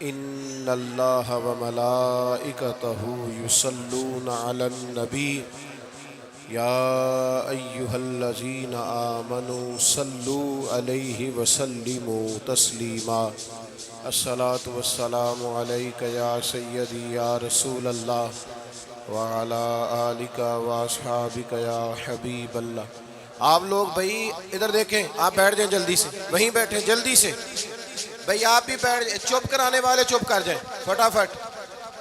ان اللہ وملائکتہ یصلون علی النبی یا ایہا الذین آمنوا صلوا علیہ وسلموا تسلیما الصلاۃ والسلام علیک یا سیدی یا رسول اللہ وعلی آلک واصحابک یا حبیب اللہ۔ آپ لوگ بھائی ادھر دیکھیں، آپ بیٹھ جائیں جلدی سے، وہیں بیٹھیں جلدی سے بھائی، آپ بھی بیٹھ جائیں، چپ کرانے والے چپ کر جائیں فٹافٹ۔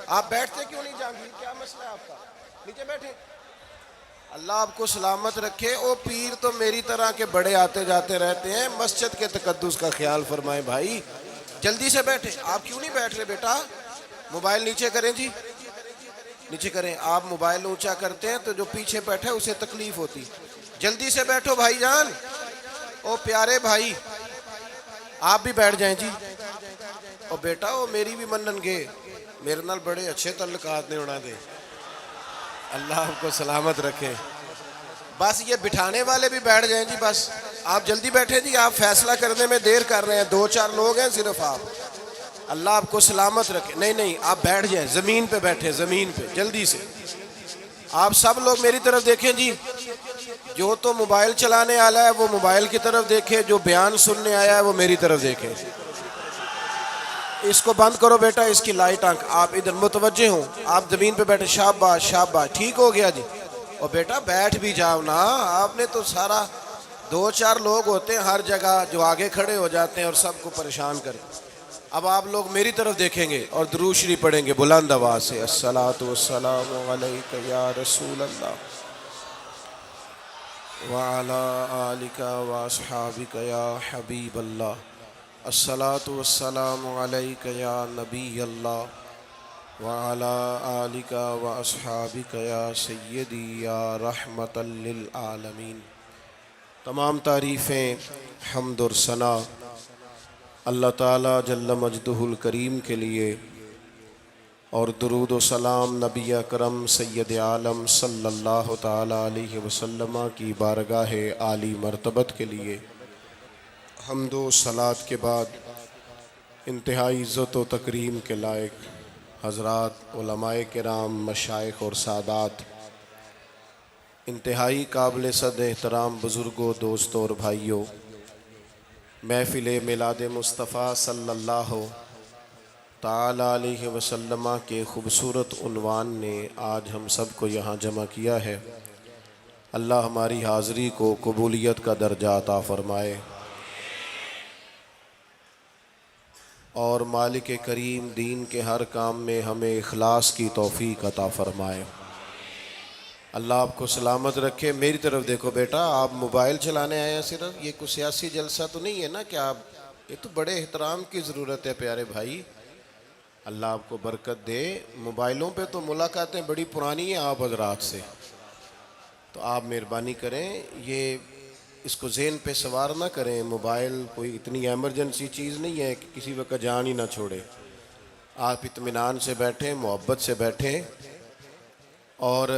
آپ بیٹھتے کیوں نہیں جان، کیا مسئلہ ہے آپ کا؟ نیچے بیٹھیں۔ اللہ آپ کو سلامت رکھے۔ او پیر تو میری طرح کے بڑے آتے جاتے رہتے ہیں، مسجد کے تقدس کا خیال فرمائیں بھائی، جلدی سے بیٹھیں۔ آپ کیوں نہیں بیٹھ رہے بیٹا؟ موبائل نیچے کریں جی، نیچے کریں۔ آپ موبائل اونچا کرتے ہیں تو جو پیچھے بیٹھے اسے تکلیف ہوتی۔ جلدی سے بیٹھو بھائی جان۔ او پیارے بھائی آپ بھی بیٹھ جائیں جی۔ او بیٹا او میری بھی منن گے، میرے نال بڑے اچھے تعلقات نے ہونا دے۔ اللہ آپ کو سلامت رکھے۔ بس یہ بٹھانے والے بھی بیٹھ جائیں جی، بس آپ جلدی بیٹھیں جی، آپ فیصلہ کرنے میں دیر کر رہے ہیں، 2-4 لوگ ہیں صرف آپ۔ اللہ آپ کو سلامت رکھے۔ نہیں آپ بیٹھ جائیں، زمین پہ بیٹھیں، زمین پہ جلدی سے۔ آپ سب لوگ میری طرف دیکھیں جی، جو تو موبائل چلانے آیا ہے وہ موبائل کی طرف دیکھے، جو بیان سننے آیا ہے وہ میری طرف دیکھے۔ اس کو بند کرو بیٹا، اس کی لائٹ آنکھ، آپ ادھر متوجہ ہوں، آپ زمین پہ بیٹھے۔ شاباش شاباش، ٹھیک ہو گیا جی۔ اور بیٹا بیٹھ بھی جاؤ نا، آپ نے تو سارا 2-4 لوگ ہوتے ہیں ہر جگہ جو آگے کھڑے ہو جاتے ہیں اور سب کو پریشان کرتے۔ اب آپ لوگ میری طرف دیکھیں گے اور درود شریف پڑھیں گے بلند آواز سے، الصلاۃ والسلام علیک یا رسول اللہ وعلی آلک واصحابک یا حبیب اللہ، الصلاۃ والسلام علیک یا نبی اللہ وعلی آلک واصحابک یا سیدی یا رحمت للعالمین۔ تمام تعریفیں، حمد اور ثنا اللہ تعالیٰ جل مجدہ الکریم کے لیے، اور درود و سلام نبی اکرم سید عالم صلی اللہ تعالیٰ علیہ وسلم کی بارگاہ عالی مرتبت کے لیے۔ حمد و صلات کے بعد انتہائی عزت و تکریم کے لائق حضرات، علماء کرام، مشائخ اور سادات، انتہائی قابل صد احترام بزرگوں، دوستوں اور بھائیوں، محفل میلاد مصطفیٰ صلی اللہ تعالیٰ علیہ وسلم کے خوبصورت عنوان نے آج ہم سب کو یہاں جمع کیا ہے۔ اللہ ہماری حاضری کو قبولیت کا درجہ عطا فرمائے، اور مالک کریم دین کے ہر کام میں ہمیں اخلاص کی توفیق عطا فرمائے۔ اللہ آپ کو سلامت رکھے۔ میری طرف دیکھو بیٹا، آپ موبائل چلانے آئے ہیں صرف، یہ کوئی سیاسی جلسہ تو نہیں ہے نا کہ آپ، یہ تو بڑے احترام کی ضرورت ہے پیارے بھائی۔ اللہ آپ کو برکت دے۔ موبائلوں پہ تو ملاقاتیں بڑی پرانی ہیں آپ حضرات سے، تو آپ مہربانی کریں یہ اس کو ذہن پہ سوار نہ کریں، موبائل کوئی اتنی ایمرجنسی چیز نہیں ہے کہ کسی وقت جان ہی نہ چھوڑے۔ آپ اطمینان سے بیٹھیں، محبت سے بیٹھیں، اور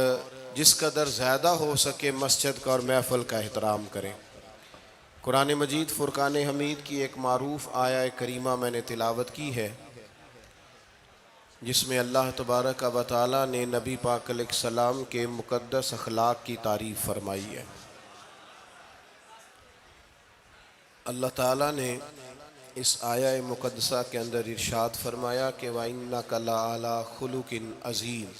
جس قدر زیادہ ہو سکے مسجد کا اور محفل کا احترام کریں۔ قرآن مجید فرقان حمید کی ایک معروف آیہ کریمہ میں نے تلاوت کی ہے، جس میں اللہ تبارک و تعالیٰ نے نبی پاک علیہ السلام کے مقدس اخلاق کی تعریف فرمائی ہے۔ اللہ تعالیٰ نے اس آیہ مقدسہ کے اندر ارشاد فرمایا کہ وَإِنَّكَ لَعَلَىٰ خُلُقٍ عَظِيمٍ،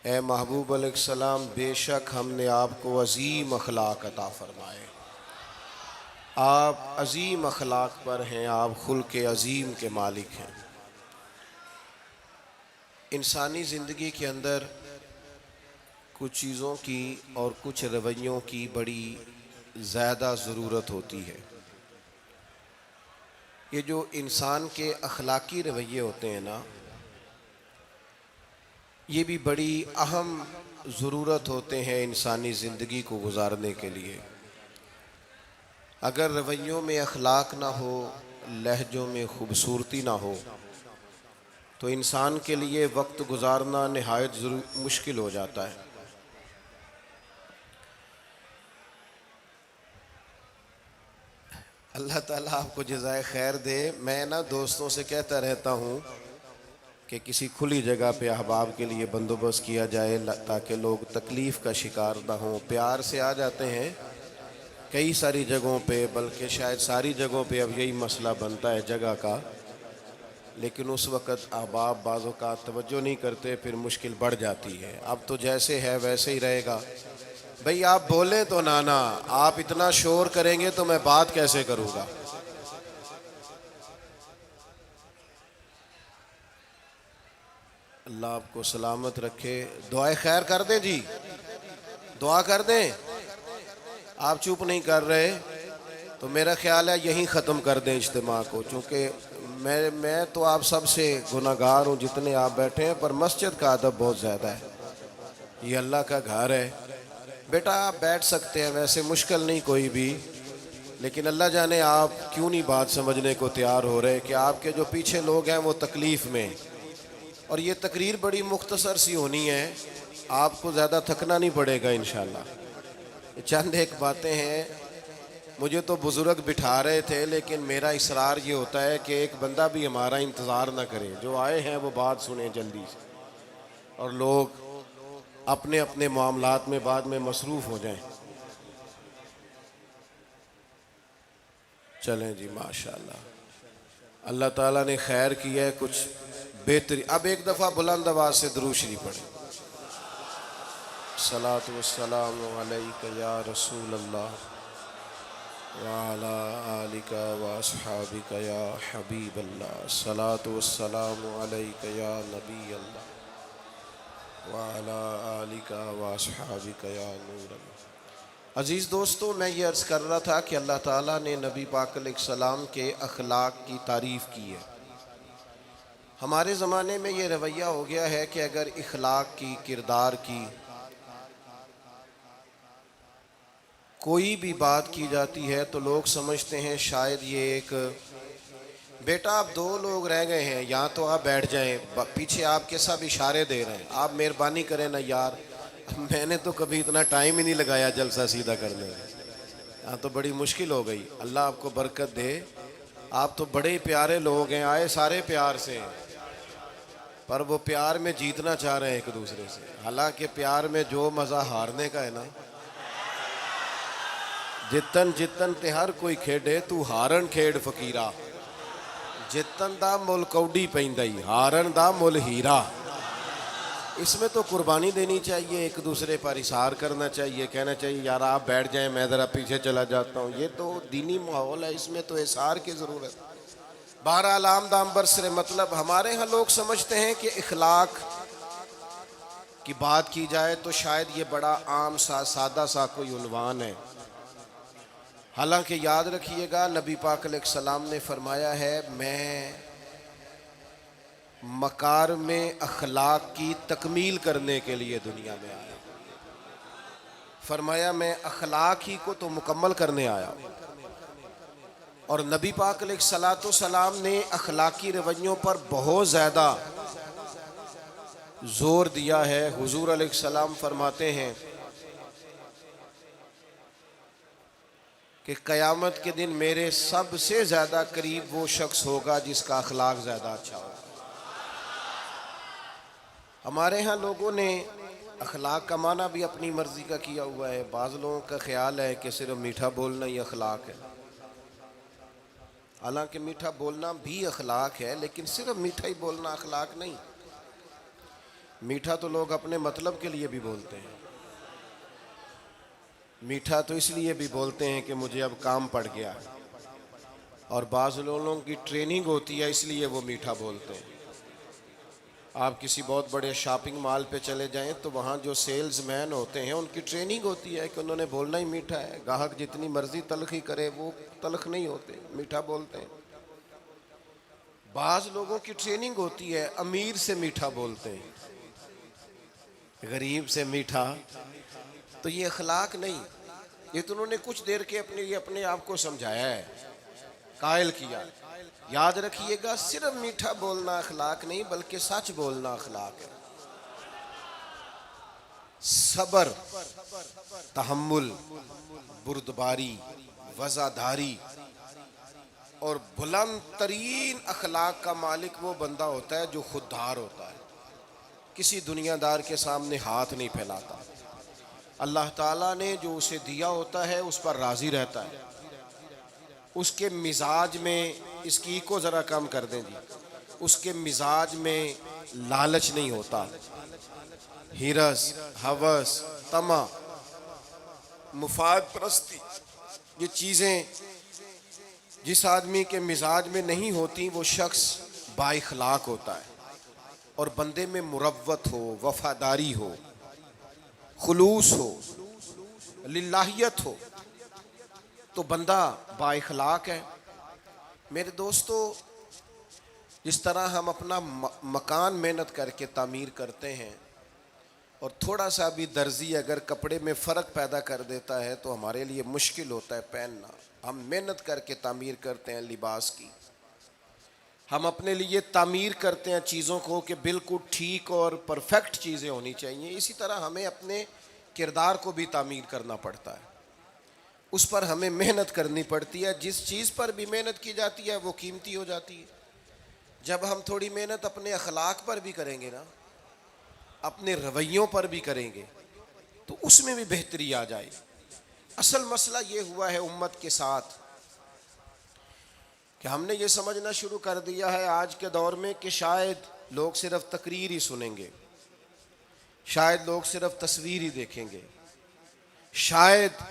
اے محبوب علیہ السلام بے شک ہم نے آپ کو عظیم اخلاق عطا فرمائے۔ آپ عظیم اخلاق پر ہیں، آپ خلق عظیم کے مالک ہیں۔ انسانی زندگی کے اندر کچھ چیزوں کی اور کچھ رویوں کی بڑی زیادہ ضرورت ہوتی ہے۔ یہ جو انسان کے اخلاقی رویے ہوتے ہیں نا، یہ بھی بڑی اہم ضرورت ہوتے ہیں انسانی زندگی کو گزارنے کے لیے۔ اگر رویوں میں اخلاق نہ ہو، لہجوں میں خوبصورتی نہ ہو، تو انسان کے لیے وقت گزارنا نہایت مشکل ہو جاتا ہے۔ اللہ تعالیٰ آپ کو جزائے خیر دے۔ میں نا دوستوں سے کہتا رہتا ہوں کہ کسی کھلی جگہ پہ احباب کے لیے بندوبست کیا جائے تاکہ لوگ تکلیف کا شکار نہ ہوں۔ پیار سے آ جاتے ہیں کئی ساری جگہوں پہ، بلکہ شاید ساری جگہوں پہ اب یہی مسئلہ بنتا ہے جگہ کا، لیکن اس وقت احباب بعض اوقات توجہ نہیں کرتے، پھر مشکل بڑھ جاتی ہے۔ اب تو جیسے ہے ویسے ہی رہے گا۔ بھئی آپ بولیں تو نانا، آپ اتنا شور کریں گے تو میں بات کیسے کروں گا؟ اللہ آپ کو سلامت رکھے۔ دعائے خیر کر دیں جی، دعا کر دیں۔ آپ چپ نہیں کر رہے تو میرا خیال ہے یہیں ختم کر دیں اجتماع کو، چونکہ میں تو آپ سب سے گناہگار ہوں جتنے آپ بیٹھے ہیں، پر مسجد کا ادب بہت زیادہ ہے۔ یہ اللہ کا گھر ہے۔ بیٹا آپ بیٹھ سکتے ہیں، ویسے مشکل نہیں کوئی بھی، لیکن اللہ جانے آپ کیوں نہیں بات سمجھنے کو تیار ہو رہے کہ آپ کے جو پیچھے لوگ ہیں وہ تکلیف میں، اور یہ تقریر بڑی مختصر سی ہونی ہے، آپ کو زیادہ تھکنا نہیں پڑے گا انشاءاللہ۔ چند ایک باتیں ہیں، مجھے تو بزرگ بٹھا رہے تھے، لیکن میرا اصرار یہ ہوتا ہے کہ ایک بندہ بھی ہمارا انتظار نہ کرے، جو آئے ہیں وہ بات سنیں جلدی سے، اور لوگ اپنے اپنے معاملات میں بعد میں مصروف ہو جائیں۔ چلیں جی ماشاءاللہ، اللہ تعالیٰ نے خیر کیا ہے، کچھ بہتری۔ اب ایک دفعہ بلند آواز سے درود شریف پڑھیں۔ الصلاۃ والسلام علیک یا رسول اللہ وعلی آلک واصحابک یا حبیب اللہ، الصلاۃ والسلام علیک یا نبی اللہ وعلی آلک واصحابک یا نور اللہ۔ عزیز دوستو، میں یہ عرض کر رہا تھا کہ اللہ تعالیٰ نے نبی پاک علیہ السلام کے اخلاق کی تعریف کی ہے۔ ہمارے زمانے میں یہ رویہ ہو گیا ہے کہ اگر اخلاق کی، کردار کی کوئی بھی بات کی جاتی ہے تو لوگ سمجھتے ہیں شاید یہ ایک، بیٹا آپ دو لوگ رہ گئے ہیں، یا تو آپ بیٹھ جائیں، پیچھے آپ کے سب اشارے دے رہے ہیں، آپ مہربانی کریں نا یار، میں نے تو کبھی اتنا ٹائم ہی نہیں لگایا جلسہ سیدھا کرنے میں، ہاں تو بڑی مشکل ہو گئی۔ اللہ آپ کو برکت دے، آپ تو بڑے پیارے لوگ ہیں، آئے سارے پیار سے ہیں، پر وہ پیار میں جیتنا چاہ رہے ہیں ایک دوسرے سے، حالانکہ پیار میں جو مزہ ہارنے کا ہے نا، جتن جتن تے ہر کوئی کھیڈے تو ہارن کھیڈ فقیرا، جتن دا مل کوڈی پیندائی ہارن دا مل ہیرا۔ اس میں تو قربانی دینی چاہیے، ایک دوسرے پر اثار کرنا چاہیے، کہنا چاہیے یار آپ بیٹھ جائیں میں ذرا پیچھے چلا جاتا ہوں، یہ تو دینی ماحول ہے، اس میں تو اثار کی ضرورت۔ بہرحال عام دام برسر مطلب، ہمارے ہاں لوگ سمجھتے ہیں کہ اخلاق کی بات کی جائے تو شاید یہ بڑا عام سا سادہ سا کوئی عنوان ہے، حالانکہ یاد رکھیے گا نبی پاک علیہ السلام نے فرمایا ہے میں مکارم اخلاق کی تکمیل کرنے کے لیے دنیا میں آیا، فرمایا میں اخلاق ہی کو تو مکمل کرنے آیا۔ اور نبی پاک علیہ السلام نے اخلاقی رویوں پر بہت زیادہ زور دیا ہے۔ حضور علیہ السلام فرماتے ہیں کہ قیامت کے دن میرے سب سے زیادہ قریب وہ شخص ہوگا جس کا اخلاق زیادہ اچھا ہوگا۔ ہمارے ہاں لوگوں نے اخلاق کا معنی بھی اپنی مرضی کا کیا ہوا ہے، بعض لوگوں کا خیال ہے کہ صرف میٹھا بولنا ہی اخلاق ہے، حالانکہ میٹھا بولنا بھی اخلاق ہے، لیکن صرف میٹھا ہی بولنا اخلاق نہیں۔ میٹھا تو لوگ اپنے مطلب کے لیے بھی بولتے ہیں، میٹھا تو اس لیے بھی بولتے ہیں کہ مجھے اب کام پڑ گیا، اور بعض لوگوں کی ٹریننگ ہوتی ہے اس لیے وہ میٹھا بولتے ہیں۔ آپ کسی بہت بڑے شاپنگ مال پہ چلے جائیں تو وہاں جو سیلز مین ہوتے ہیں ان کی ٹریننگ ہوتی ہے کہ انہوں نے بولنا ہی میٹھا ہے، گاہک جتنی مرضی تلخی کرے وہ تلخ نہیں ہوتے، میٹھا بولتے ہیں۔ بعض لوگوں کی ٹریننگ ہوتی ہے امیر سے میٹھا بولتے ہیں، غریب سے میٹھا، تو یہ اخلاق نہیں، یہ تو انہوں نے کچھ دیر کے اپنے آپ کو سمجھایا ہے، قائل کیا۔ یاد رکھیے گا صرف میٹھا بولنا اخلاق نہیں بلکہ سچ بولنا اخلاق ہے۔ صبر، تحمل، بردباری، وزاداری، اور بلند ترین اخلاق کا مالک وہ بندہ ہوتا ہے جو خوددار ہوتا ہے، کسی دنیا دار کے سامنے ہاتھ نہیں پھیلاتا، اللہ تعالیٰ نے جو اسے دیا ہوتا ہے اس پر راضی رہتا ہے، اس کے مزاج میں، اس کی کو ذرا کم کر دیں جی، اس کے مزاج میں لالچ نہیں ہوتا، ہرس، ہوس، طمع، مفاد پرستی، یہ چیزیں جس آدمی کے مزاج میں نہیں ہوتی وہ شخص با اخلاق ہوتا ہے، اور بندے میں مروت ہو، وفاداری ہو، خلوص ہو، للہیت ہو تو بندہ با اخلاق ہے۔ میرے دوستو، جس طرح ہم اپنا مکان محنت کر کے تعمیر کرتے ہیں، اور تھوڑا سا بھی درزی اگر کپڑے میں فرق پیدا کر دیتا ہے تو ہمارے لیے مشکل ہوتا ہے پہننا، ہم محنت کر کے تعمیر کرتے ہیں لباس کی، ہم اپنے لیے تعمیر کرتے ہیں چیزوں کو کہ بالکل ٹھیک اور پرفیکٹ چیزیں ہونی چاہیے، اسی طرح ہمیں اپنے کردار کو بھی تعمیر کرنا پڑتا ہے، اس پر ہمیں محنت کرنی پڑتی ہے، جس چیز پر بھی محنت کی جاتی ہے وہ قیمتی ہو جاتی ہے۔ جب ہم تھوڑی محنت اپنے اخلاق پر بھی کریں گے نا، اپنے رویوں پر بھی کریں گے تو اس میں بھی بہتری آ جائے گی۔ اصل مسئلہ یہ ہوا ہے امت کے ساتھ کہ ہم نے یہ سمجھنا شروع کر دیا ہے آج کے دور میں کہ شاید لوگ صرف تقریر ہی سنیں گے، شاید لوگ صرف تصویر ہی دیکھیں گے، شاید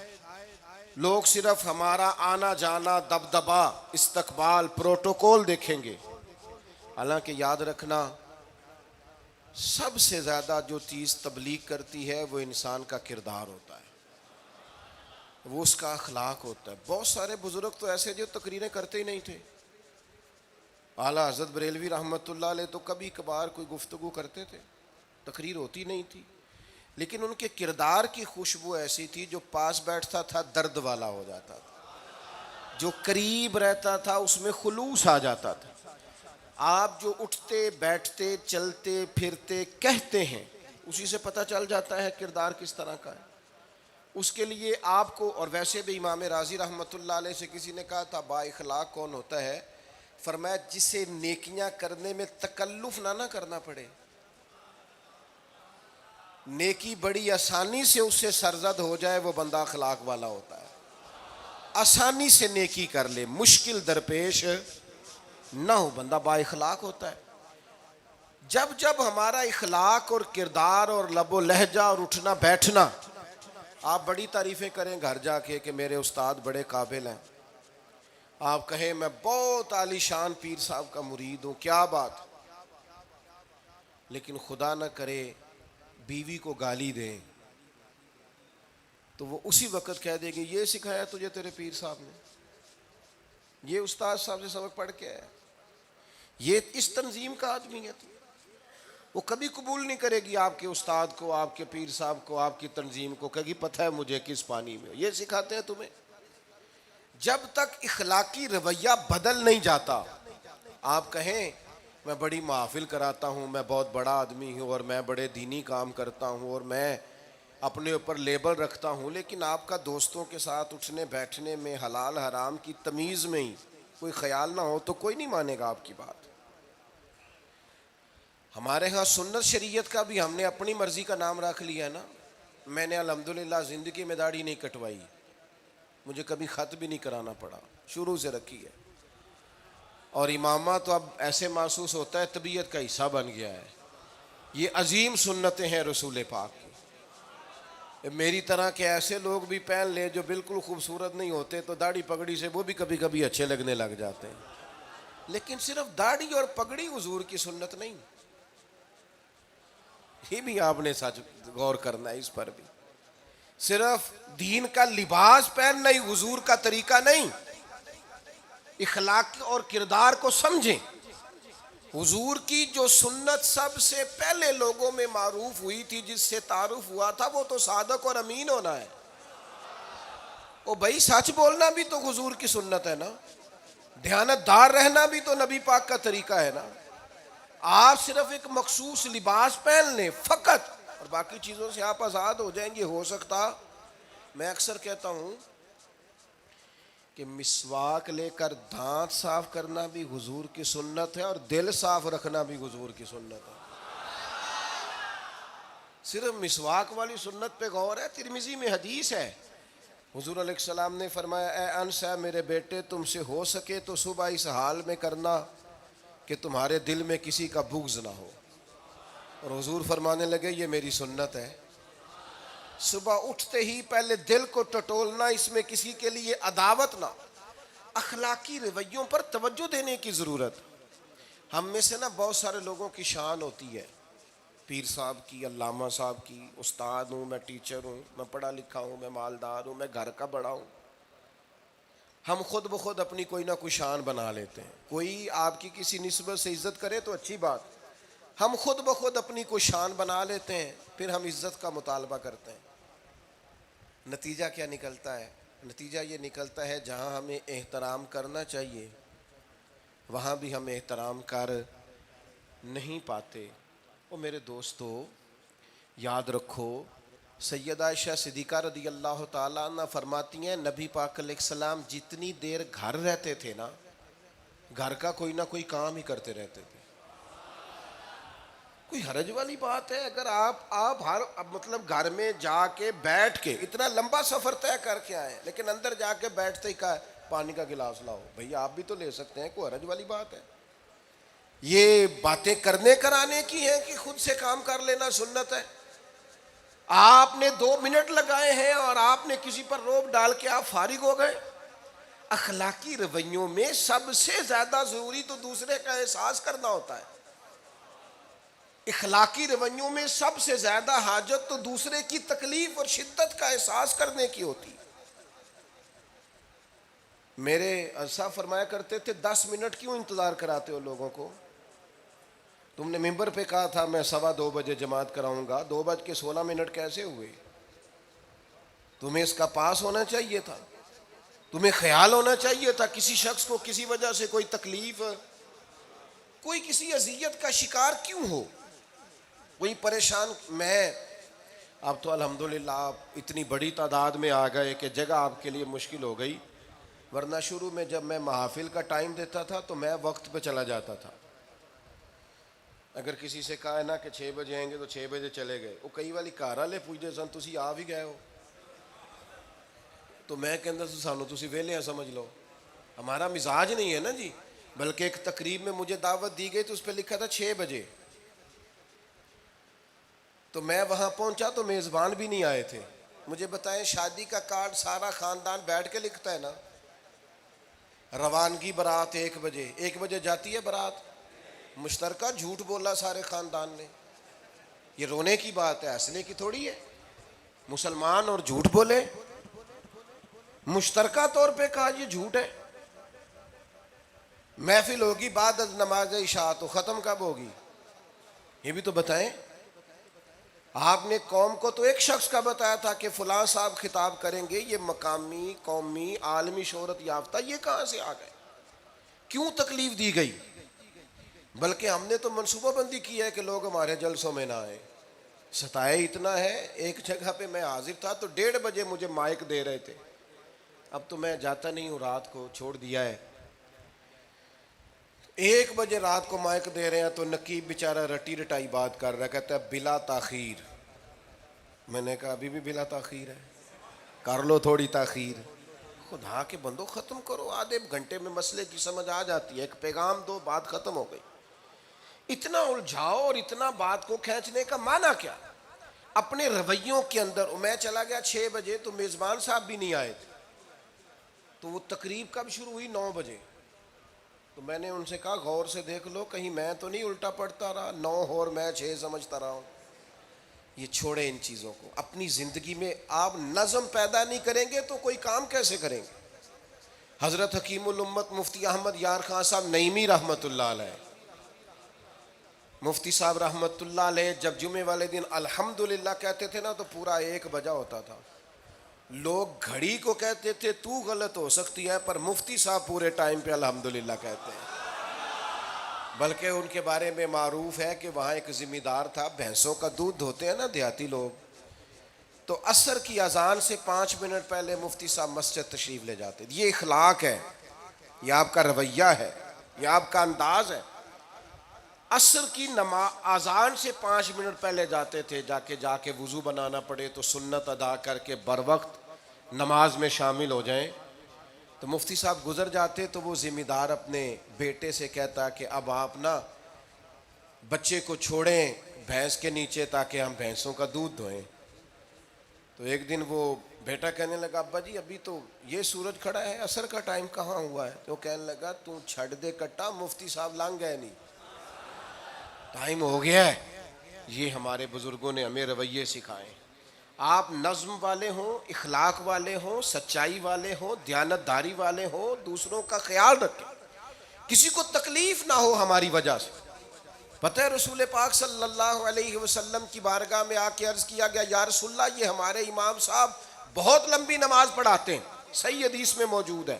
لوگ صرف ہمارا آنا جانا، دبدبا، استقبال، پروٹوکول دیکھیں گے۔ حالانکہ یاد رکھنا، سب سے زیادہ جو چیز تبلیغ کرتی ہے وہ انسان کا کردار ہوتا ہے، وہ اس کا اخلاق ہوتا ہے۔ بہت سارے بزرگ تو ایسے جو تقریریں کرتے ہی نہیں تھے، اعلیٰ حضرت بریلوی رحمۃ اللہ علیہ تو کبھی کبھار کوئی گفتگو کرتے تھے، تقریر ہوتی نہیں تھی، لیکن ان کے کردار کی خوشبو ایسی تھی جو پاس بیٹھتا تھا درد والا ہو جاتا تھا، جو قریب رہتا تھا اس میں خلوص آ جاتا تھا۔ آپ جو اٹھتے بیٹھتے چلتے پھرتے کہتے ہیں اسی سے پتہ چل جاتا ہے کردار کس طرح کا ہے۔ اس کے لیے آپ کو، اور ویسے بھی امام راضی رحمۃ اللہ علیہ سے کسی نے کہا تھا با اخلاق کون ہوتا ہے؟ فرمایا جسے نیکیاں کرنے میں تکلف نہ کرنا پڑے، نیکی بڑی آسانی سے اس سے سرزد ہو جائے، وہ بندہ اخلاق والا ہوتا ہے۔ آسانی سے نیکی کر لے، مشکل درپیش نہ ہو، بندہ با اخلاق ہوتا ہے۔ جب جب ہمارا اخلاق اور کردار اور لب و لہجہ اور اٹھنا بیٹھنا، آپ بڑی تعریفیں کریں گھر جا کے کہ میرے استاد بڑے قابل ہیں، آپ کہیں میں بہت عالی شان پیر صاحب کا مرید ہوں، کیا بات، لیکن خدا نہ کرے بیوی کو گالی دیں تو وہ اسی وقت کہہ دے گی یہ سکھایا تجھے تیرے پیر صاحب نے، یہ استاد صاحب سے سبق پڑھ کے آیا، یہ اس تنظیم کا آدمی ہے۔ وہ کبھی قبول نہیں کرے گی آپ کے استاد کو، آپ کے پیر صاحب کو، آپ کی تنظیم کو، کہے گی پتہ ہے مجھے کس پانی میں یہ سکھاتے ہیں تمہیں۔ جب تک اخلاقی رویہ بدل نہیں جاتا، آپ کہیں میں بڑی محافل کراتا ہوں، میں بہت بڑا آدمی ہوں اور میں بڑے دینی کام کرتا ہوں اور میں اپنے اوپر لیبل رکھتا ہوں، لیکن آپ کا دوستوں کے ساتھ اٹھنے بیٹھنے میں حلال حرام کی تمیز میں ہی کوئی خیال نہ ہو تو کوئی نہیں مانے گا آپ کی بات۔ ہمارے ہاں سنت شریعت کا بھی ہم نے اپنی مرضی کا نام رکھ لیا ہے نا۔ میں نے الحمدللہ زندگی میں داڑھی نہیں کٹوائی، مجھے کبھی خط بھی نہیں کرانا پڑا، شروع سے رکھی ہے، اور امامہ تو اب ایسے محسوس ہوتا ہے طبیعت کا حصہ بن گیا ہے۔ یہ عظیم سنتیں ہیں رسول پاک کی۔ میری طرح کے ایسے لوگ بھی پہن لیں جو بالکل خوبصورت نہیں ہوتے تو داڑھی پگڑی سے وہ بھی کبھی کبھی اچھے لگنے لگ جاتے ہیں، لیکن صرف داڑھی اور پگڑی حضور کی سنت نہیں، یہ بھی آپ نے سچ غور کرنا ہے اس پر بھی۔ صرف دین کا لباس پہننا ہی حضور کا طریقہ نہیں، اخلاق اور کردار کو سمجھیں۔ حضور کی جو سنت سب سے پہلے لوگوں میں معروف ہوئی تھی، جس سے تعارف ہوا تھا، وہ تو صادق اور امین ہونا ہے۔ او بھائی سچ بولنا بھی تو حضور کی سنت ہے نا، دیانت دار رہنا بھی تو نبی پاک کا طریقہ ہے نا۔ آپ صرف ایک مخصوص لباس پہن لیں فقط اور باقی چیزوں سے آپ آزاد ہو جائیں گے۔ ہو سکتا، میں اکثر کہتا ہوں کہ مسواک لے کر دانت صاف کرنا بھی حضور کی سنت ہے اور دل صاف رکھنا بھی حضور کی سنت ہے. صرف مسواک والی سنت پہ غور ہے. ترمذی میں حدیث ہے، حضور علیہ السلام نے فرمایا اے انس ہے میرے بیٹے، تم سے ہو سکے تو صبح اس حال میں کرنا کہ تمہارے دل میں کسی کا بغض نہ ہو. اور حضور فرمانے لگے یہ میری سنت ہے. صبح اٹھتے ہی پہلے دل کو ٹٹولنا، اس میں کسی کے لیے عداوت نہ. اخلاقی رویوں پر توجہ دینے کی ضرورت. ہم میں سے نا بہت سارے لوگوں کی شان ہوتی ہے، پیر صاحب کی، علامہ صاحب کی، استاد ہوں، میں ٹیچر ہوں، میں پڑھا لکھا ہوں، میں مالدار ہوں، میں گھر کا بڑا ہوں. ہم خود بخود اپنی کوئی نہ کوئی شان بنا لیتے ہیں. کوئی آپ کی کسی نسبت سے عزت کرے تو اچھی بات، ہم خود بخود اپنی کوئی شان بنا لیتے ہیں، پھر ہم عزت کا مطالبہ کرتے ہیں. نتیجہ کیا نکلتا ہے؟ نتیجہ یہ نکلتا ہے جہاں ہمیں احترام کرنا چاہیے وہاں بھی ہم احترام کر نہیں پاتے. اور میرے دوستو یاد رکھو، سیدہ عائشہ صدیقہ رضی اللہ تعالیٰ عنہ فرماتی ہیں نبی پاک علیہ السلام جتنی دیر گھر رہتے تھے نا، گھر کا کوئی نہ کوئی کام ہی کرتے رہتے تھے. کوئی حرج والی بات ہے اگر آپ ہر مطلب گھر میں جا کے بیٹھ کے اتنا لمبا سفر طے کر کے آئے لیکن اندر جا کے بیٹھتے ہی کہا پانی کا گلاس لاؤ. بھئی آپ بھی تو لے سکتے ہیں، کوئی حرج والی بات ہے؟ یہ باتیں کرنے کرانے کی ہیں کہ خود سے کام کر لینا سنت ہے؟ آپ نے 2 منٹ لگائے ہیں اور آپ نے کسی پر روب ڈال کے آپ فارغ ہو گئے. اخلاقی رویوں میں سب سے زیادہ ضروری تو دوسرے کا احساس کرنا ہوتا ہے. اخلاقی رویوں میں سب سے زیادہ حاجت تو دوسرے کی تکلیف اور شدت کا احساس کرنے کی ہوتی. میرے صاحب فرمایا کرتے تھے 10 منٹ کیوں انتظار کراتے ہو لوگوں کو؟ تم نے ممبر پہ کہا تھا میں 2:15 بجے جماعت کراؤں گا، 2:16 کیسے ہوئے؟ تمہیں اس کا پاس ہونا چاہیے تھا، تمہیں خیال ہونا چاہیے تھا کسی شخص کو کسی وجہ سے کوئی تکلیف، کوئی کسی اذیت کا شکار کیوں ہو، کوئی پریشان. میں اب تو الحمدللہ آپ اتنی بڑی تعداد میں آ گئے کہ جگہ آپ کے لیے مشکل ہو گئی، ورنہ شروع میں جب میں محافل کا ٹائم دیتا تھا تو میں وقت پہ چلا جاتا تھا. اگر کسی سے کہا ہے نا کہ 6 بجے آئیں گے تو 6 بجے چلے گئے. وہ کئی والی گھر والے پوچھتے سن تسی آ بھی گئے ہو؟ تو میں کہندا سانو تسی ویلے ہیں سمجھ لو. ہمارا مزاج نہیں ہے نا جی. بلکہ ایک تقریب میں مجھے دعوت دی گئی تو اس پہ لکھا تھا 6 بجے، تو میں وہاں پہنچا تو میزبان بھی نہیں آئے تھے. مجھے بتائیں شادی کا کارڈ سارا خاندان بیٹھ کے لکھتا ہے نا، روانگی برات 1 بجے، 1 بجے جاتی ہے برات، مشترکہ جھوٹ بولا سارے خاندان نے. یہ رونے کی بات ہے، ہنسنے کی تھوڑی ہے. مسلمان اور جھوٹ بولے، مشترکہ طور پہ کہا یہ جھوٹ ہے. محفل ہوگی بعد از نماز عشاء، تو ختم کب ہوگی یہ بھی تو بتائیں. آپ نے قوم کو تو ایک شخص کا بتایا تھا کہ فلاں صاحب خطاب کریں گے، یہ مقامی، قومی، عالمی شہرت یافتہ، یہ کہاں سے آ گئے؟ کیوں تکلیف دی گئی؟ بلکہ ہم نے تو منصوبہ بندی کی ہے کہ لوگ ہمارے جلسوں میں نہ آئے. ستائے اتنا ہے، ایک جگہ پہ میں حاضر تھا تو 1:30 بجے مجھے مائک دے رہے تھے. اب تو میں جاتا نہیں ہوں، رات کو چھوڑ دیا ہے. 1 بجے رات کو مائک دے رہے ہیں تو نقیب بیچارہ رٹی رٹائی بات کر رہا ہے، کہتا ہے بلا تاخیر. میں نے کہا ابھی بھی بلا تاخیر ہے، کر لو تھوڑی تاخیر. خدا کے بندو ختم کرو، آدھے گھنٹے میں مسئلے کی سمجھ آ جاتی ہے. ایک پیغام دو، بات ختم ہو گئی. اتنا الجھاؤ اور اتنا بات کو کھینچنے کا معنی کیا؟ اپنے رویوں کے اندر. میں چلا گیا 6 بجے تو میزبان صاحب بھی نہیں آئے تھے، تو وہ تقریب کب شروع ہوئی؟ 9 بجے. تو میں نے ان سے کہا غور سے دیکھ لو کہیں میں تو نہیں الٹا پڑتا رہا، 9 اور میں 6 سمجھتا رہا ہوں. یہ چھوڑے ان چیزوں کو. اپنی زندگی میں آپ نظم پیدا نہیں کریں گے تو کوئی کام کیسے کریں گے؟ حضرت حکیم الامت مفتی احمد یار خان صاحب نعیمی رحمۃ اللہ علیہ، مفتی صاحب رحمۃ اللہ علیہ جب جمعے والے دن الحمدللہ کہتے تھے نا تو پورا 1 بجا ہوتا تھا. لوگ گھڑی کو کہتے تھے تو غلط ہو سکتی ہے، پر مفتی صاحب پورے ٹائم پہ الحمدللہ کہتے ہیں. بلکہ ان کے بارے میں معروف ہے کہ وہاں ایک ذمہ دار تھا، بھینسوں کا دودھ دھوتے ہیں نا دیہاتی لوگ، تو عصر کی اذان سے 5 منٹ پہلے مفتی صاحب مسجد تشریف لے جاتے. یہ اخلاق ہے، یہ آپ کا رویہ ہے، یہ آپ کا انداز ہے. عصر کی اذان سے 5 منٹ پہلے جاتے تھے، جا کے وضو بنانا پڑے تو سنت ادا کر کے بر وقت نماز میں شامل ہو جائیں. تو مفتی صاحب گزر جاتے تو وہ ذمہ دار اپنے بیٹے سے کہتا کہ اب آپ نا بچے کو چھوڑیں بھینس کے نیچے تاکہ ہم بھینسوں کا دودھ دھوئیں. تو ایک دن وہ بیٹا کہنے لگا ابا جی ابھی تو یہ سورج کھڑا ہے، عصر کا ٹائم کہاں ہوا ہے؟ تو کہنے لگا تو چھڑ دے کٹا، مفتی صاحب لانگ گئے نہیں، ٹائم ہو گیا ہے. یہ ہمارے بزرگوں نے ہمیں رویے سکھائے. آپ نظم والے ہوں، اخلاق والے ہوں، سچائی والے ہوں، دیانت داری والے ہوں، دوسروں کا خیال رکھیں، کسی کو تکلیف نہ ہو ہماری وجہ سے. پتہ ہے رسول پاک صلی اللہ علیہ وسلم کی بارگاہ میں آ کے عرض کیا گیا یا رسول اللہ یہ ہمارے امام صاحب بہت لمبی نماز پڑھاتے ہیں. صحیح حدیث میں موجود ہے،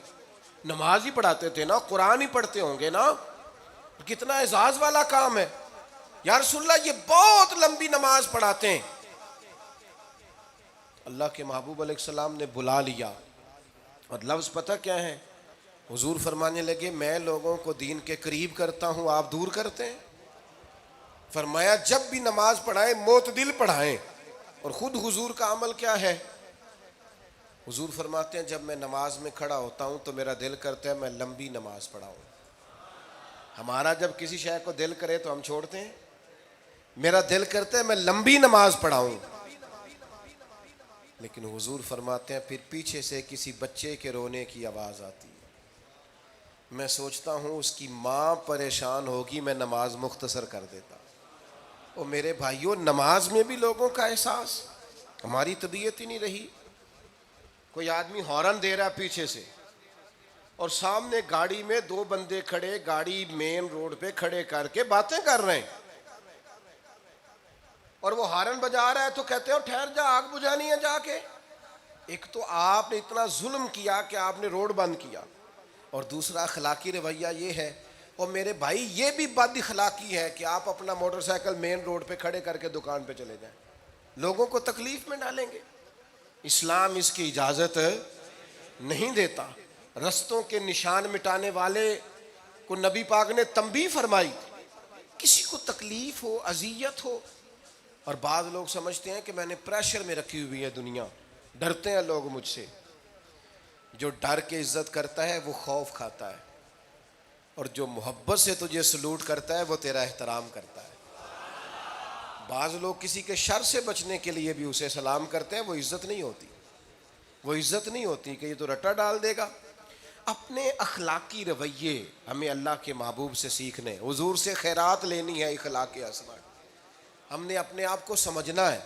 نماز ہی پڑھاتے تھے نا، قرآن ہی پڑھتے ہوں گے نا، کتنا اعزاز والا کام ہے. یا رسول اللہ یہ بہت لمبی نماز پڑھاتے ہیں. اللہ کے محبوب علیہ السلام نے بلا لیا اور لفظ پتہ کیا ہے؟ حضور فرمانے لگے میں لوگوں کو دین کے قریب کرتا ہوں، آپ دور کرتے ہیں. فرمایا جب بھی نماز پڑھائیں معتدل پڑھائیں. اور خود حضور کا عمل کیا ہے؟ حضور فرماتے ہیں جب میں نماز میں کھڑا ہوتا ہوں تو میرا دل کرتا ہے میں لمبی نماز پڑھاؤں. ہمارا جب کسی شے کو دل کرے تو ہم چھوڑتے ہیں، میرا دل کرتا ہے میں لمبی نماز پڑھاؤں. لیکن حضور فرماتے ہیں پھر پیچھے سے کسی بچے کے رونے کی آواز آتی ہے، میں سوچتا ہوں اس کی ماں پریشان ہوگی، میں نماز مختصر کر دیتا. اور میرے بھائیوں نماز میں بھی لوگوں کا احساس، ہماری طبیعت ہی نہیں رہی. کوئی آدمی ہارن دے رہا پیچھے سے اور سامنے گاڑی میں 2 بندے کھڑے، گاڑی مین روڈ پہ کھڑے کر کے باتیں کر رہے ہیں، اور وہ ہارن بجا رہا ہے تو کہتے ہو ٹھہر جا، آگ بجھانی ہے جا کے. ایک تو آپ نے اتنا ظلم کیا کہ آپ نے روڈ بند کیا، اور دوسرا اخلاقی رویہ یہ ہے. اور میرے بھائی یہ بھی بد اخلاقی ہے کہ آپ اپنا موٹر سائیکل مین روڈ پہ کھڑے کر کے دکان پہ چلے جائیں، لوگوں کو تکلیف میں ڈالیں گے. اسلام اس کی اجازت نہیں دیتا. رستوں کے نشان مٹانے والے کو نبی پاک نے تنبیہ فرمائی. کسی کو تکلیف ہو، اذیت ہو، اور بعض لوگ سمجھتے ہیں کہ میں نے پریشر میں رکھی ہوئی ہے دنیا، ڈرتے ہیں لوگ مجھ سے. جو ڈر کے عزت کرتا ہے وہ خوف کھاتا ہے، اور جو محبت سے تجھے سلوٹ کرتا ہے وہ تیرا احترام کرتا ہے. بعض لوگ کسی کے شر سے بچنے کے لیے بھی اسے سلام کرتے ہیں، وہ عزت نہیں ہوتی، وہ عزت نہیں ہوتی کہ یہ تو رٹا ڈال دے گا. اپنے اخلاقی رویے ہمیں اللہ کے محبوب سے سیکھنے، حضور سے خیرات لینی ہے. اخلاق حسنہ ہم نے اپنے آپ کو سمجھنا ہے،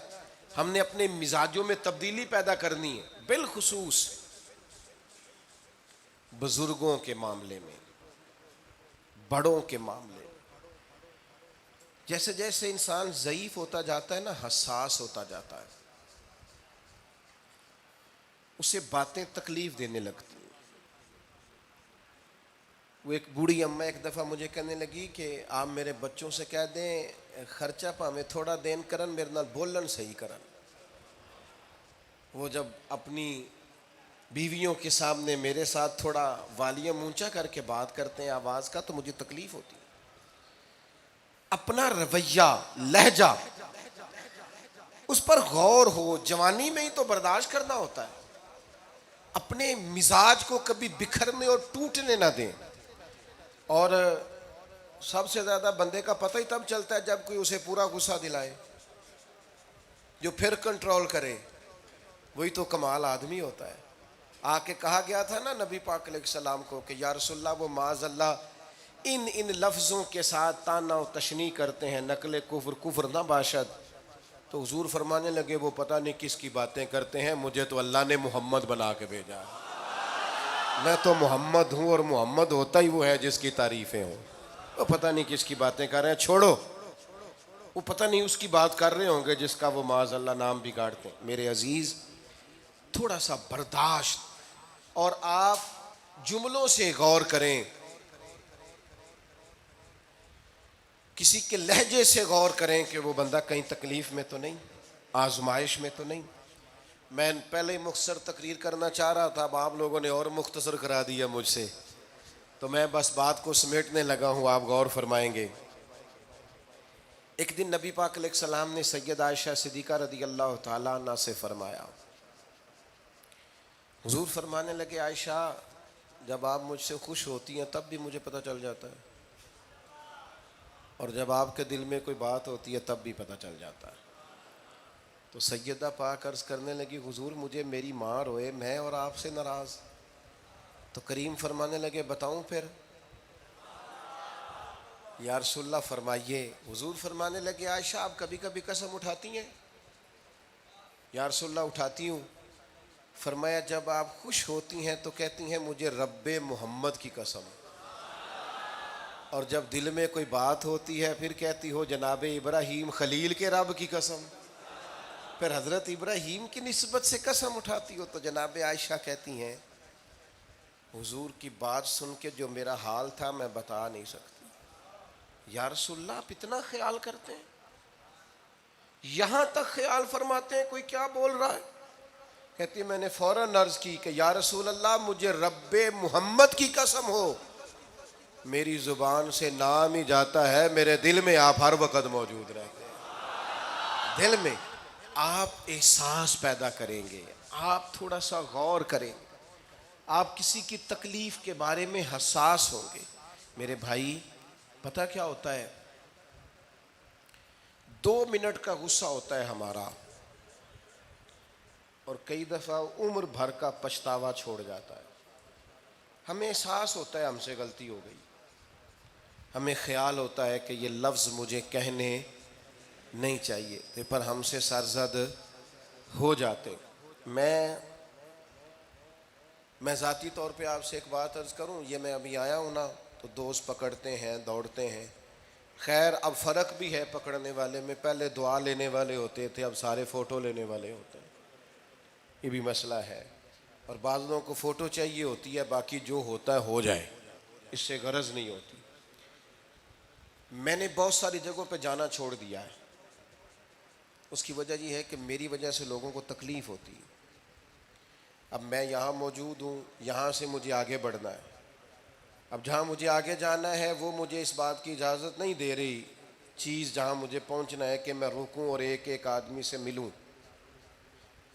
ہم نے اپنے مزاجوں میں تبدیلی پیدا کرنی ہے، بالخصوص بزرگوں کے معاملے میں، بڑوں کے معاملے میں. جیسے جیسے انسان ضعیف ہوتا جاتا ہے نا، حساس ہوتا جاتا ہے، اسے باتیں تکلیف دینے لگتی ہیں. وہ ایک بوڑھی اماں ایک دفعہ مجھے کہنے لگی کہ آپ میرے بچوں سے کہہ دیں خرچہ پاویں تھوڑا دین کرن، میرے نال بولن صحیح کرن. وہ جب اپنی بیویوں کے سامنے میرے ساتھ تھوڑا والیوم اونچا کر کے بات کرتے ہیں آواز کا تو مجھے تکلیف ہوتی ہے. اپنا رویہ، لہجہ، اس پر غور ہو. جوانی میں ہی تو برداشت کرنا ہوتا ہے. اپنے مزاج کو کبھی بکھرنے اور ٹوٹنے نہ دیں. اور سب سے زیادہ بندے کا پتہ ہی تب چلتا ہے جب کوئی اسے پورا غصہ دلائے، جو پھر کنٹرول کرے، وہی تو کمال آدمی ہوتا ہے. آ کے کہا گیا تھا نا نبی پاک علیہ السلام کو کہ یا رسول اللہ وہ معاذ اللہ ان لفظوں کے ساتھ تانا و تشنیع کرتے ہیں، نقل کفر نہ باشد. تو حضور فرمانے لگے وہ پتہ نہیں کس کی باتیں کرتے ہیں، مجھے تو اللہ نے محمد بنا کے بھیجا ہے. میں تو محمد ہوں، اور محمد ہوتا ہی وہ ہے جس کی تعریفیں ہوں. وہ پتہ نہیں کس کی باتیں کر رہے ہیں، چھوڑو. وہ پتہ نہیں اس کی بات کر رہے ہوں گے جس کا وہ معاذ اللہ نام بگاڑتے ہیں. میرے عزیز تھوڑا سا برداشت، اور آپ جملوں سے غور کریں، کسی کے لہجے سے غور کریں کہ وہ بندہ کہیں تکلیف میں تو نہیں، آزمائش میں تو نہیں. میں پہلے ہی مختصر تقریر کرنا چاہ رہا تھا، اب آپ لوگوں نے اور مختصر کرا دیا مجھ سے، تو میں بس بات کو سمیٹنے لگا ہوں، آپ غور فرمائیں گے۔ ایک دن نبی پاک علیہ السلام نے سید عائشہ صدیقہ رضی اللہ تعالیٰ عنہ سے فرمایا، حضور فرمانے لگے عائشہ جب آپ مجھ سے خوش ہوتی ہیں تب بھی مجھے پتہ چل جاتا ہے، اور جب آپ کے دل میں کوئی بات ہوتی ہے تب بھی پتہ چل جاتا ہے۔ تو سیدہ پاک عرض کرنے لگی حضور مجھے میری ماں روئے میں اور آپ سے ناراض، تو کریم فرمانے لگے بتاؤں پھر؟ یا رسول اللہ فرمائیے۔ حضور فرمانے لگے عائشہ آپ کبھی کبھی قسم اٹھاتی ہیں؟ یا رسول اللہ اٹھاتی ہوں۔ فرمایا جب آپ خوش ہوتی ہیں تو کہتی ہیں مجھے رب محمد کی قسم، اور جب دل میں کوئی بات ہوتی ہے پھر کہتی ہو جناب ابراہیم خلیل کے رب کی قسم، پھر حضرت ابراہیم کی نسبت سے قسم اٹھاتی ہو۔ تو جناب عائشہ کہتی ہیں حضور کی بات سن کے جو میرا حال تھا میں بتا نہیں سکتی۔ یا رسول اللہ آپ اتنا خیال کرتے ہیں؟ یہاں تک خیال فرماتے ہیں کوئی کیا بول رہا ہے؟ کہتی میں نے فوراً عرض کی کہ یا رسول اللہ مجھے رب محمد کی قسم ہو، میری زبان سے نام ہی جاتا ہے، میرے دل میں آپ ہر وقت موجود رہتے ہیں۔ دل میں آپ احساس پیدا کریں گے، آپ تھوڑا سا غور کریں گے، آپ کسی کی تکلیف کے بارے میں حساس ہوں گے۔ میرے بھائی پتہ کیا ہوتا ہے، 2 منٹ کا غصہ ہوتا ہے ہمارا، اور کئی دفعہ عمر بھر کا پچھتاوا چھوڑ جاتا ہے۔ ہمیں احساس ہوتا ہے ہم سے غلطی ہو گئی، ہمیں خیال ہوتا ہے کہ یہ لفظ مجھے کہنے نہیں چاہیے تھے، پر ہم سے سرزد ہو جاتے۔ میں ذاتی طور پہ آپ سے ایک بات عرض کروں، یہ میں ابھی آیا ہوں نا تو دوست پکڑتے ہیں دوڑتے ہیں، خیر اب فرق بھی ہے پکڑنے والے میں، پہلے دعا لینے والے ہوتے تھے اب سارے فوٹو لینے والے ہوتے ہیں، یہ بھی مسئلہ ہے۔ اور بعض لوگوں کو فوٹو چاہیے ہوتی ہے، باقی جو ہوتا ہے ہو جائے، اس سے غرض نہیں ہوتی۔ میں نے بہت ساری جگہوں پہ جانا چھوڑ دیا ہے، اس کی وجہ یہ ہے کہ میری وجہ سے لوگوں کو تکلیف ہوتی ہے۔ اب میں یہاں موجود ہوں، یہاں سے مجھے آگے بڑھنا ہے، اب جہاں مجھے آگے جانا ہے وہ مجھے اس بات کی اجازت نہیں دے رہی چیز جہاں مجھے پہنچنا ہے کہ میں رکوں اور ایک ایک آدمی سے ملوں۔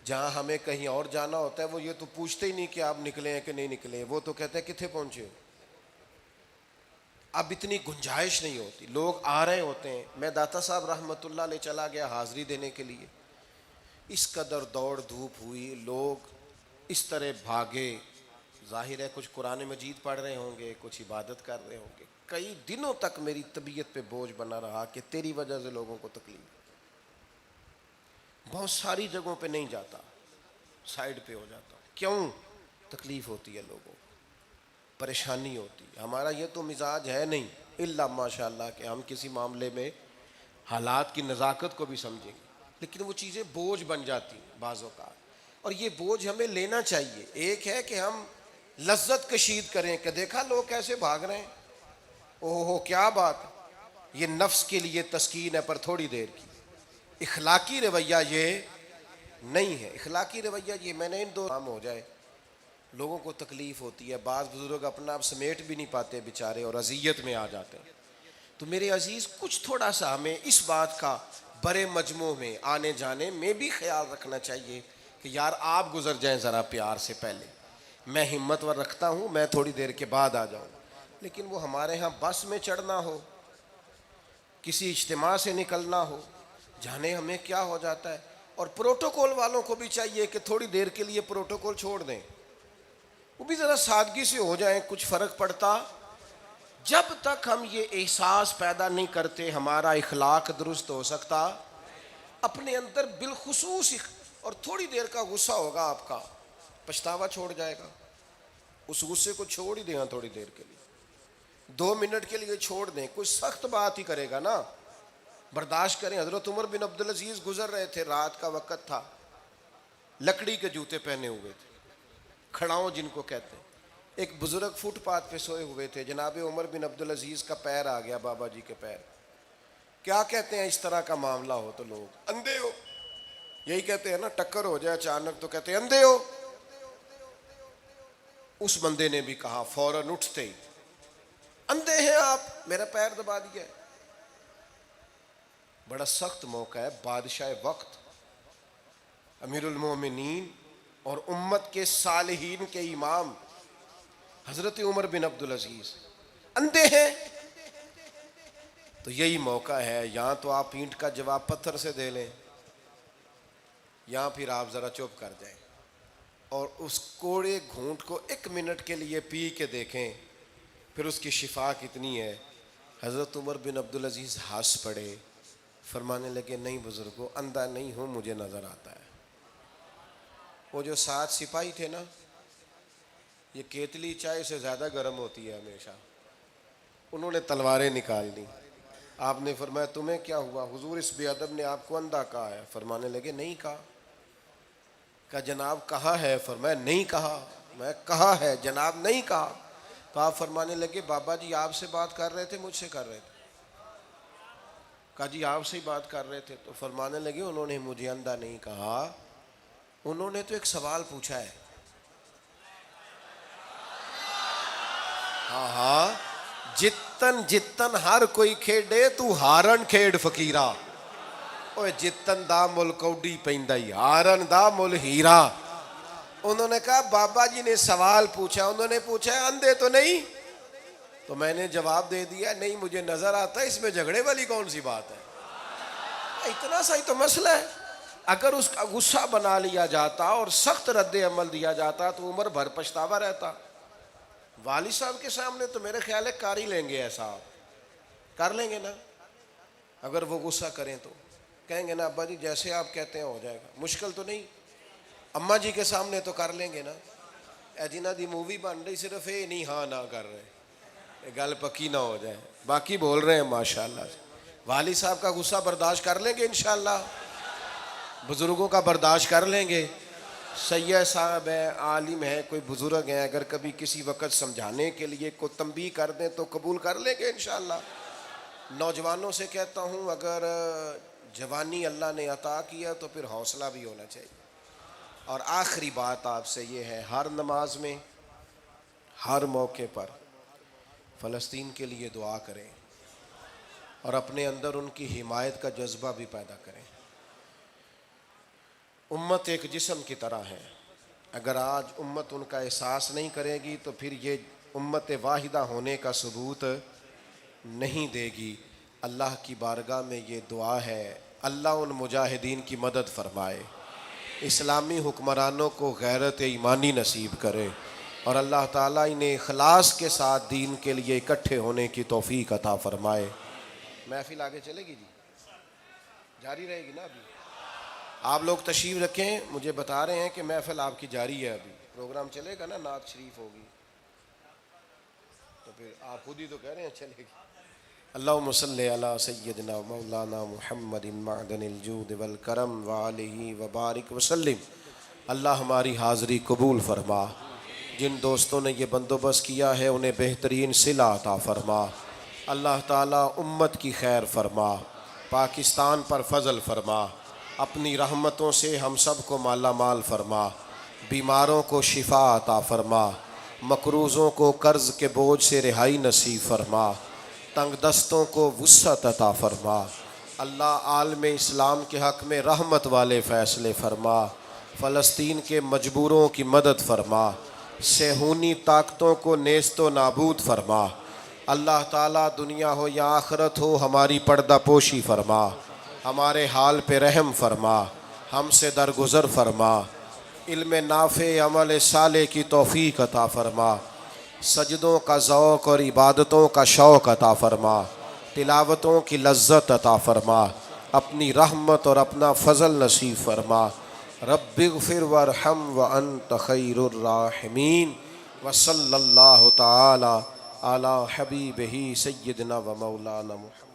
جہاں ہمیں کہیں اور جانا ہوتا ہے وہ یہ تو پوچھتے ہی نہیں کہ آپ نکلے ہیں کہ نہیں نکلے، وہ تو کہتے ہیں کتنے پہنچے ہو۔ اب اتنی گنجائش نہیں ہوتی، لوگ آ رہے ہوتے ہیں۔ میں داتا صاحب رحمۃ اللہ علیہ چلا گیا حاضری دینے کے لیے، اس قدر دوڑ دھوپ ہوئی، لوگ اس طرح بھاگے، ظاہر ہے کچھ قرآن مجید پڑھ رہے ہوں گے، کچھ عبادت کر رہے ہوں گے۔ کئی دنوں تک میری طبیعت پہ بوجھ بنا رہا کہ تیری وجہ سے لوگوں کو تکلیف۔ بہت ساری جگہوں پہ نہیں جاتا، سائیڈ پہ ہو جاتا ہوں۔ کیوں؟ تکلیف ہوتی ہے لوگوں کو، پریشانی ہوتی ہے۔ ہمارا یہ تو مزاج ہے نہیں الا ماشاء اللہ کہ ہم کسی معاملے میں حالات کی نزاکت کو بھی سمجھیں گے، لیکن وہ چیزیں بوجھ بن جاتی ہیں بعض اوقات، اور یہ بوجھ ہمیں لینا چاہیے۔ ایک ہے کہ ہم لذت کشید کریں کہ دیکھا لوگ کیسے بھاگ رہے ہیں، اوہ ہو کیا بات، یہ نفس کے لیے تسکین ہے پر تھوڑی دیر کی۔ اخلاقی رویہ یہ نہیں ہے، اخلاقی رویہ یہ میں نے ان دو کام ہو جائے، لوگوں کو تکلیف ہوتی ہے، بعض بزرگ اپنا آپ سمیٹ بھی نہیں پاتے بیچارے اور اذیت میں آ جاتے ہیں۔ تو میرے عزیز کچھ تھوڑا سا ہمیں اس بات کا بڑے مجموع میں آنے جانے میں بھی خیال رکھنا چاہیے کہ یار آپ گزر جائیں ذرا پیار سے پہلے، میں ہمت ور رکھتا ہوں، میں تھوڑی دیر کے بعد آ جاؤں۔ لیکن وہ ہمارے ہاں بس میں چڑھنا ہو، کسی اجتماع سے نکلنا ہو، جانے ہمیں کیا ہو جاتا ہے۔ اور پروٹوکول والوں کو بھی چاہیے کہ تھوڑی دیر کے لیے پروٹوکول چھوڑ دیں، وہ بھی ذرا سادگی سے ہو جائیں، کچھ فرق پڑتا۔ جب تک ہم یہ احساس پیدا نہیں کرتے ہمارا اخلاق درست ہو سکتا، اپنے اندر بالخصوص اور تھوڑی دیر کا غصہ ہوگا آپ کا، پچھتاوا چھوڑ جائے گا۔ اس غصے کو چھوڑ ہی دیں تھوڑی دیر کے لیے، 2 منٹ کے لیے چھوڑ دیں، کوئی سخت بات ہی کرے گا نا برداشت کریں۔ حضرت عمر بن عبدالعزیز گزر رہے تھے، رات کا وقت تھا، لکڑی کے جوتے پہنے ہوئے تھے، کھڑاؤں جن کو کہتے ہیں۔ ایک بزرگ فٹ پاتھ پہ سوئے ہوئے تھے، جناب عمر بن عبدالعزیز کا پیر آ گیا، بابا جی کے پیر۔ کیا کہتے ہیں اس طرح کا معاملہ ہو تو لوگ اندھے ہو، یہی کہتے ہیں نا، ٹکر ہو جائے اچانک تو کہتے ہیں اندھے ہو. اس بندے نے بھی کہا فوراً اٹھتے ہی، اندھے ہیں آپ، میرا پیر دبا دیا. بڑا سخت موقع ہے. بادشاہ وقت، امیر المومنین اور امت کے صالحین کے امام حضرت عمر بن عبدالعزیز اندھے ہیں. تو یہی موقع ہے، یہاں تو آپ اینٹ کا جواب پتھر سے دے لیں، یہاں پھر آپ ذرا چپ کر جائیں اور اس کوڑے گھونٹ کو 1 منٹ کے لیے پی کے دیکھیں، پھر اس کی شفا کتنی ہے. حضرت عمر بن عبدالعزیز ہنس پڑے، فرمانے لگے نہیں بزرگوں، اندھا نہیں ہوں، مجھے نظر آتا ہے. وہ جو 7 سپاہی تھے نا، یہ کیتلی چائے سے زیادہ گرم ہوتی ہے ہمیشہ، انہوں نے تلواریں نکال لی. آپ نے فرمایا تمہیں کیا ہوا؟ حضور اس بے ادب نے آپ کو اندھا کہا ہے. فرمانے لگے نہیں کہا. کہا جناب کہا ہے؟ فرمایا نہیں کہا. میں کہا ہے جناب نہیں کہا. تو آپ فرمانے لگے بابا جی آپ سے بات کر رہے تھے مجھ سے کر رہے تھے؟ کہا جی آپ سے ہی بات کر رہے تھے. تو فرمانے لگے انہوں نے مجھے اندھا نہیں کہا، انہوں نے تو ایک سوال پوچھا ہے. ہاں ہاں، جتن جتن ہر کوئی کھیڈے تو ہارن کھیڈ فقیرا. اوے جتن دا مل کوڈی پیندا ہی، ہارن دا مل ہیرا. انہوں نے کہا بابا جی نے سوال پوچھا، انہوں نے پوچھا ہے اندھے تو نہیں؟ تو میں نے جواب دے دیا نہیں مجھے نظر آتا ہے، اس میں جھگڑے والی کون سی بات ہے؟ اتنا سا ہی تو مسئلہ ہے. اگر اس کا غصہ بنا لیا جاتا اور سخت رد عمل دیا جاتا تو عمر بھر پچھتاوا رہتا. والد صاحب کے سامنے تو میرے خیال ہے کر ہی لیں گے، ایسا کر لیں گے نا. اگر وہ غصہ کریں تو کہیں گے نا ابا جی جیسے آپ کہتے ہیں ہو جائے گا، مشکل تو نہیں. اماں جی کے سامنے تو کر لیں گے نا. اے جنہ دی مووی بن رہی صرف یہ نہیں ہاں نہ کر رہے، گل پکی نہ ہو جائے، باقی بول رہے ہیں ماشاءاللہ. والد صاحب کا غصہ برداشت کر لیں گے انشاءاللہ، بزرگوں کا برداشت کر لیں گے. سید صاحب ہیں، عالم ہیں، کوئی بزرگ ہیں، اگر کبھی کسی وقت سمجھانے کے لیے کوئی تنبیہ کر دیں تو قبول کر لیں گے انشاءاللہ. نوجوانوں سے کہتا ہوں اگر جوانی اللہ نے عطا کیا تو پھر حوصلہ بھی ہونا چاہیے. اور آخری بات آپ سے یہ ہے، ہر نماز میں ہر موقع پر فلسطین کے لیے دعا کریں اور اپنے اندر ان کی حمایت کا جذبہ بھی پیدا کریں. امت ایک جسم کی طرح ہے، اگر آج امت ان کا احساس نہیں کرے گی تو پھر یہ امت واحدہ ہونے کا ثبوت نہیں دے گی. اللہ کی بارگاہ میں یہ دعا ہے، اللہ ان مجاہدین کی مدد فرمائے، اسلامی حکمرانوں کو غیرت ایمانی نصیب کرے، اور اللہ تعالیٰ انہیں اخلاص کے ساتھ دین کے لیے اکٹھے ہونے کی توفیق عطا فرمائے. محفل آگے چلے گی جی، جاری رہے گی نا؟ ابھی آپ لوگ تشریف رکھیں، مجھے بتا رہے ہیں کہ محفل آپ کی جاری ہے، ابھی پروگرام چلے گا نا، نعت شریف ہوگی تو پھر آپ خود ہی تو کہہ رہے ہیں چلے گی. اللہم صلی علی سیدنا مولانا محمد معدن الجود والکرم وآلہ وبارک وسلم. اللہ ہماری حاضری قبول فرما. جن دوستوں نے یہ بندوبست کیا ہے انہیں بہترین صلہ عطا فرما. اللہ تعالیٰ امت کی خیر فرما، پاکستان پر فضل فرما، اپنی رحمتوں سے ہم سب کو مالا مال فرما، بیماروں کو شفا عطا فرما، مقروضوں کو قرض کے بوجھ سے رہائی نصیب فرما، تنگ دستوں کو وسعت عطا فرما. اللہ عالم اسلام کے حق میں رحمت والے فیصلے فرما، فلسطین کے مجبوروں کی مدد فرما، صہیونی طاقتوں کو نیست و نابود فرما. اللہ تعالیٰ دنیا ہو یا آخرت ہو ہماری پردہ پوشی فرما، ہمارے حال پہ رحم فرما، ہم سے درگزر فرما، علم نافع عمل صالح کی توفیق عطا فرما، سجدوں کا ذوق اور عبادتوں کا شوق عطا فرما، تلاوتوں کی لذت عطا فرما، اپنی رحمت اور اپنا فضل نصیب فرما. رب اغفر وارحم وانت خیر الراحمین. وصلی اللہ تعالی علی حبیبہ سیدنا و مولانا محمد.